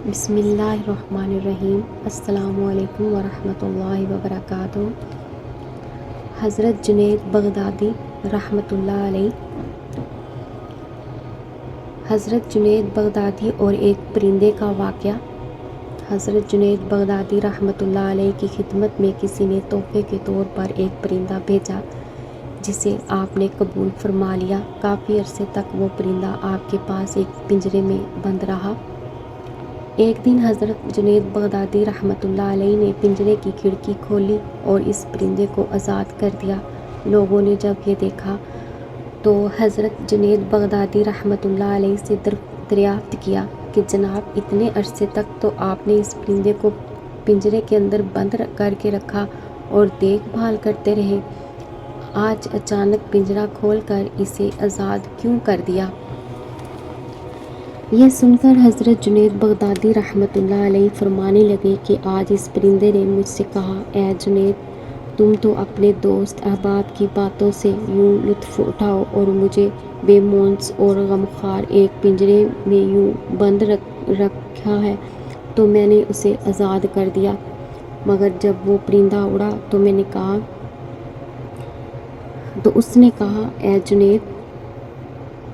بسم اللہ الرحمن الرحیم۔ السلام علیکم ورحمۃ اللہ وبرکاتہ۔ حضرت جنید بغدادی رحمۃ اللہ علیہ۔ حضرت جنید بغدادی اور ایک پرندے کا واقعہ۔ حضرت جنید بغدادی رحمۃ اللہ علیہ کی خدمت میں کسی نے تحفے کے طور پر ایک پرندہ بھیجا جسے آپ نے قبول فرما لیا۔ کافی عرصے تک وہ پرندہ آپ کے پاس ایک پنجرے میں بند رہا۔ ایک دن حضرت جنید بغدادی رحمۃ اللہ علیہ نے پنجرے کی کھڑکی کھولی اور اس پرندے کو آزاد کر دیا۔ لوگوں نے جب یہ دیکھا تو حضرت جنید بغدادی رحمۃ اللہ علیہ سے دریافت کیا کہ جناب، اتنے عرصے تک تو آپ نے اس پرندے کو پنجرے کے اندر بند کر کے رکھا اور دیکھ بھال کرتے رہے، آج اچانک پنجرہ کھول کر اسے آزاد کیوں کر دیا؟ یہ سن کر حضرت جنید بغدادی رحمۃ اللہ علیہ فرمانے لگے کہ آج اس پرندے نے مجھ سے کہا، اے جنید، تم تو اپنے دوست احباب کی باتوں سے یوں لطف اٹھاؤ اور مجھے بے مونس اور غمخوار ایک پنجرے میں یوں بند رکھا ہے تو میں نے اسے آزاد کر دیا۔ مگر جب وہ پرندہ اڑا تو اس نے کہا، اے جنید،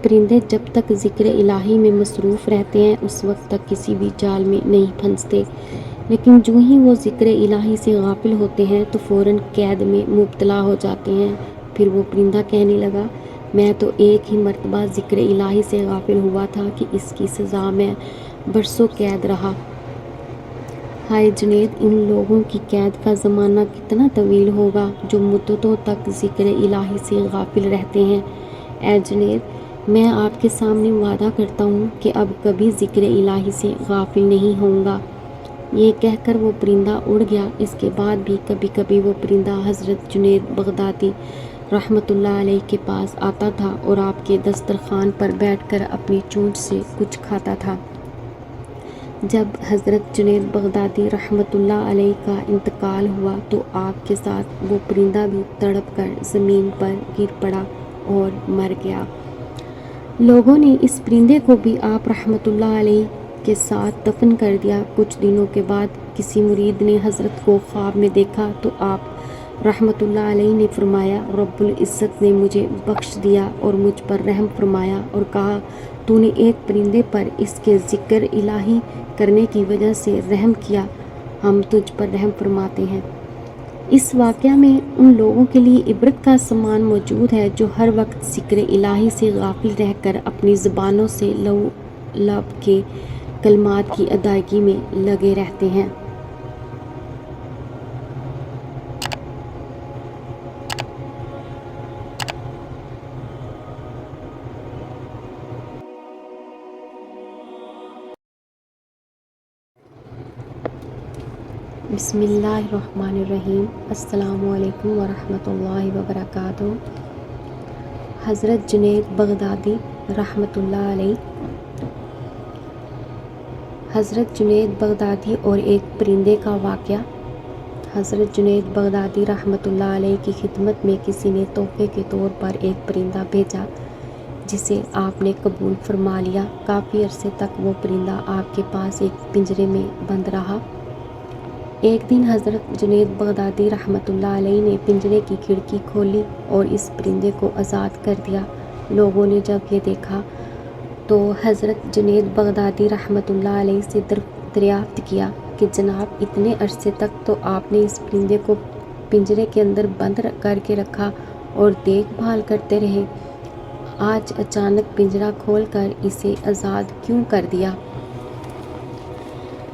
پرندے جب تک ذکر الہی میں مصروف رہتے ہیں اس وقت تک کسی بھی جال میں نہیں پھنستے، لیکن جو ہی وہ ذکر الہی سے غافل ہوتے ہیں تو فوراً قید میں مبتلا ہو جاتے ہیں۔ پھر وہ پرندہ کہنے لگا، میں تو ایک ہی مرتبہ ذکر الہی سے غافل ہوا تھا کہ اس کی سزا میں برسوں قید رہا۔ ہائے جنید، ان لوگوں کی قید کا زمانہ کتنا طویل ہوگا جو مدتوں تک ذکر الہی سے غافل رہتے ہیں۔ اے جنید، میں آپ کے سامنے وعدہ کرتا ہوں کہ اب کبھی ذکر الہی سے غافل نہیں ہوں گا۔ یہ کہہ کر وہ پرندہ اڑ گیا۔ اس کے بعد بھی کبھی کبھی وہ پرندہ حضرت جنید بغدادی رحمۃ اللہ علیہ کے پاس آتا تھا اور آپ کے دسترخوان پر بیٹھ کر اپنی چونچ سے کچھ کھاتا تھا۔ جب حضرت جنید بغدادی رحمۃ اللہ علیہ کا انتقال ہوا تو آپ کے ساتھ وہ پرندہ بھی تڑپ کر زمین پر گر پڑا اور مر گیا۔ لوگوں نے اس پرندے کو بھی آپ رحمۃ اللہ علیہ کے ساتھ دفن کر دیا۔ کچھ دنوں کے بعد کسی مرید نے حضرت کو خواب میں دیکھا تو آپ رحمۃ اللہ علیہ نے فرمایا، رب العزت نے مجھے بخش دیا اور مجھ پر رحم فرمایا اور کہا، تو نے ایک پرندے پر اس کے ذکر الہی کرنے کی وجہ سے رحم کیا، ہم تجھ پر رحم فرماتے ہیں۔ اس واقعہ میں ان لوگوں کے لیے عبرت کا سامان موجود ہے جو ہر وقت ذکر الہی سے غافل رہ کر اپنی زبانوں سے لب کے کلمات کی ادائیگی میں لگے رہتے ہیں۔ بسم اللہ الرحمن الرحیم۔ السلام علیکم ورحمۃ اللہ وبرکاتہ۔ حضرت جنید بغدادی رحمۃ اللہ علیہ۔ حضرت جنید بغدادی اور ایک پرندے کا واقعہ۔ حضرت جنید بغدادی رحمۃ اللہ علیہ کی خدمت میں کسی نے تحفے کے طور پر ایک پرندہ بھیجا جسے آپ نے قبول فرما لیا۔ کافی عرصے تک وہ پرندہ آپ کے پاس ایک پنجرے میں بند رہا۔ ایک دن حضرت جنید بغدادی رحمۃ اللہ علیہ نے پنجرے کی کھڑکی کھولی اور اس پرندے کو آزاد کر دیا۔ لوگوں نے جب یہ دیکھا تو حضرت جنید بغدادی رحمۃ اللہ علیہ سے دریافت کیا کہ جناب، اتنے عرصے تک تو آپ نے اس پرندے کو پنجرے کے اندر بند کر کے رکھا اور دیکھ بھال کرتے رہے، آج اچانک پنجرہ کھول کر اسے آزاد کیوں کر دیا؟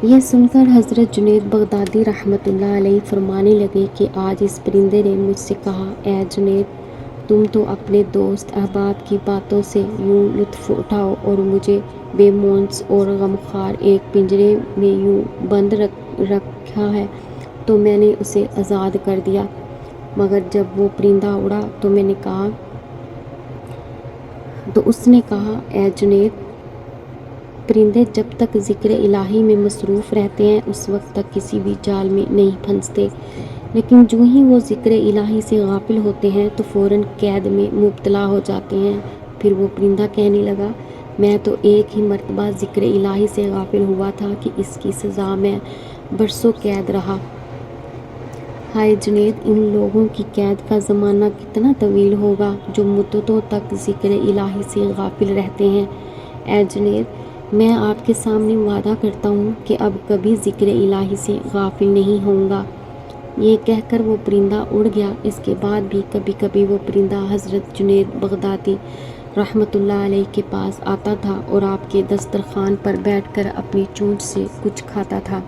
یہ سن کر حضرت جنید بغدادی رحمۃ اللہ علیہ فرمانے لگے کہ آج اس پرندے نے مجھ سے کہا، اے جنید، تم تو اپنے دوست احباب کی باتوں سے یوں لطف اٹھاؤ اور مجھے بے مونس اور غمخوار ایک پنجرے میں یوں بند رکھا ہے تو میں نے اسے آزاد کر دیا۔ مگر جب وہ پرندہ اڑا تو اس نے کہا، اے جنید، پرندے جب تک ذکر الہی میں مصروف رہتے ہیں اس وقت تک کسی بھی جال میں نہیں پھنستے، لیکن جو ہی وہ ذکر الہی سے غافل ہوتے ہیں تو فوراً قید میں مبتلا ہو جاتے ہیں۔ پھر وہ پرندہ کہنے لگا، میں تو ایک ہی مرتبہ ذکر الہی سے غافل ہوا تھا کہ اس کی سزا میں برسوں قید رہا۔ ہائے جنید، ان لوگوں کی قید کا زمانہ کتنا طویل ہوگا جو مدتوں تک ذکر الہی سے غافل رہتے ہیں۔ اے جنید، میں آپ کے سامنے وعدہ کرتا ہوں کہ اب کبھی ذکر الہی سے غافل نہیں ہوں گا۔ یہ کہہ کر وہ پرندہ اڑ گیا۔ اس کے بعد بھی کبھی کبھی وہ پرندہ حضرت جنید بغدادی رحمۃ اللہ علیہ کے پاس آتا تھا اور آپ کے دسترخوان پر بیٹھ کر اپنی چونچ سے کچھ کھاتا تھا۔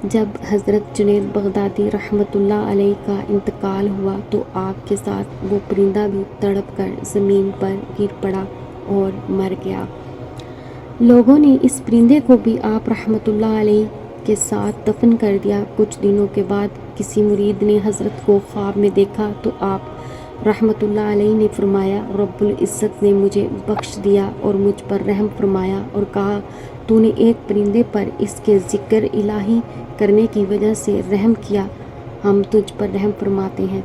جب حضرت جنید بغدادی رحمۃ اللہ علیہ کا انتقال ہوا تو آپ کے ساتھ وہ پرندہ بھی تڑپ کر زمین پر گر پڑا اور مر گیا۔ لوگوں نے اس پرندے کو بھی آپ رحمۃ اللہ علیہ کے ساتھ دفن کر دیا۔ کچھ دنوں کے بعد کسی مرید نے حضرت کو خواب میں دیکھا تو آپ رحمۃ اللہ علیہ نے فرمایا، رب العزت نے مجھے بخش دیا اور مجھ پر رحم فرمایا اور کہا، تو نے ایک پرندے پر اس کے ذکر الہی کرنے کی وجہ سے رحم کیا، ہم تجھ پر رحم فرماتے ہیں۔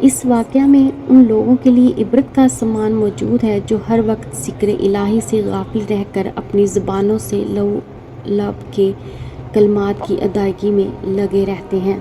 اس واقعہ میں ان لوگوں کے لیے عبرت کا سامان موجود ہے جو ہر وقت ذکر الہی سے غافل رہ کر اپنی زبانوں سے لب کے کلمات کی ادائیگی میں لگے رہتے ہیں۔